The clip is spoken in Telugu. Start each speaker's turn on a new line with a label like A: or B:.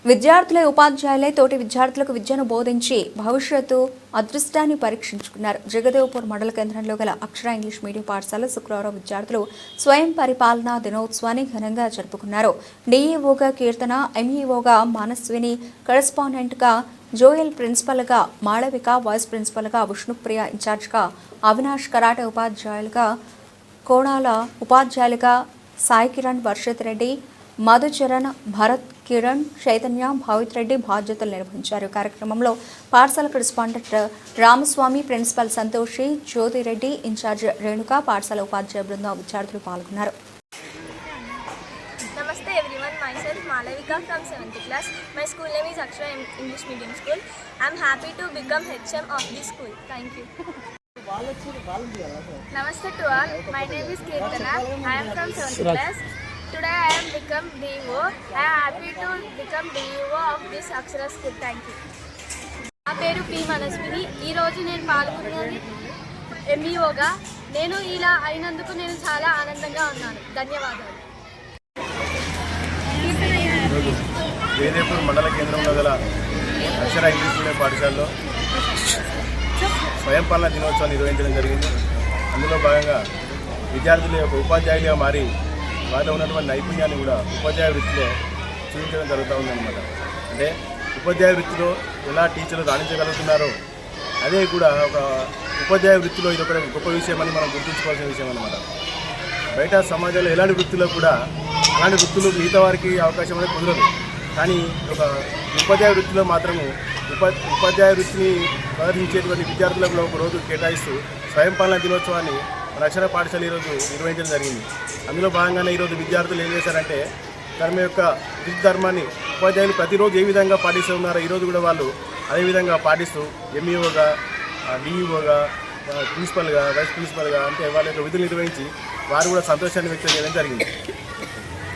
A: విద్యార్థులే ఉపాధ్యాయులై తోటి విద్యార్థులకు విద్యను బోధించి భవిష్యత్తు అదృష్టాన్ని పరీక్షించుకున్నారు. జగదేవ్పూర్ మండల కేంద్రంలో గల అక్షర ఇంగ్లీష్ మీడియం పాఠశాల శుక్రవారం విద్యార్థులు స్వయం పరిపాలనా దినోత్సవాన్ని ఘనంగా జరుపుకున్నారు. డీఈఓగా కీర్తన, ఎంఈఓగా మానస్విని, కరెస్పాండెంట్గా జోయల్, ప్రిన్సిపల్గా మాళవిక, వైస్ ప్రిన్సిపల్గా విష్ణుప్రియ, ఇన్ఛార్జ్గా అవినాష్, కరాటే ఉపాధ్యాయులుగా కోణాల, ఉపాధ్యాయులుగా సాయి కిరణ్, వర్షిత్ రెడ్డి, మధుచరణ్, భరత్, కిరణ్, చైతన్య, భావిత్ రెడ్డి బాధ్యతలు నిర్వహించారు. కార్యక్రమంలో పాఠశాల correspondent Ramaswamy, principal Santoshi, Jyothireddy, in charge Renuka, పాఠశాల ఉపాధ్యాయ బృందం, విద్యార్థులు పాల్గొన్నారు.
B: Namaste everyone, myself Malavika from 7th class. My school name is Akshara English Medium School. I am happy to become HM of this school. Thank you. Namaste to all. My name is Kirtana. I am from 7th class. Today I am become DEO. I am happy to become DEO of this Akshara school. Thank you. నా పేరు పి మనస్విని. ఈరోజు నేను పాల్గొన్నది ఎంఈఓగా. నేను ఇలా అయినందుకు నేను చాలా ఆనందంగా ఉన్నాను. ధన్యవాదాలు.
C: జగదేవ్పూర్ మండల కేంద్రంలో గల అక్షర ఇంగ్లీష్ మీడియం పాఠశాలలో స్వయం పాలన దినోత్సవం నిర్వహించడం జరిగింది. అందులో భాగంగా విద్యార్థుల యొక్క ఉపాధ్యాయులుగా మారి వారిలో ఉన్నటువంటి నైపుణ్యాన్ని కూడా ఉపాధ్యాయ వృత్తిలో చూపించడం జరుగుతూ ఉందన్నమాట. అంటే ఉపాధ్యాయ వృత్తిలో ఎలా టీచర్లు రాణించగలుగుతున్నారో అదే కూడా ఒక ఉపాధ్యాయ వృత్తిలో ఇది ఒక గొప్ప విషయం అని మనం గుర్తుంచుకోవాల్సిన విషయం అన్నమాట. బయట సమాజంలో ఎలాంటి వృత్తిలో కూడా అలాంటి వృత్తులు మిగతా వారికి అవకాశం అనేది కుదరదు. కానీ ఒక ఉపాధ్యాయ వృత్తిలో మాత్రము ఉపాధ్యాయ వృత్తిని ప్రదర్శించేటువంటి విద్యార్థులకు ఒక రోజు కేటాయిస్తూ స్వయం పాలన దినోత్సవాన్ని మన అక్షర పాఠశాల ఈరోజు నిర్వహించడం జరిగింది. అందులో భాగంగానే ఈరోజు విద్యార్థులు ఏం చేశారంటే తమ యొక్క విద్య ధర్మాన్ని ఉపాధ్యాయులు ప్రతిరోజు ఏ విధంగా పాటిస్తూ ఉన్నారో ఈరోజు కూడా వాళ్ళు అదేవిధంగా పాటిస్తూ ఎంఈఓగా, డిఈఓగా, ప్రిన్సిపల్గా, వైస్ ప్రిన్సిపల్గా అంటే వాళ్ళ యొక్క విధులు నిర్వహించి వారు కూడా సంతోషాన్ని వ్యక్తం చేయడం జరిగింది.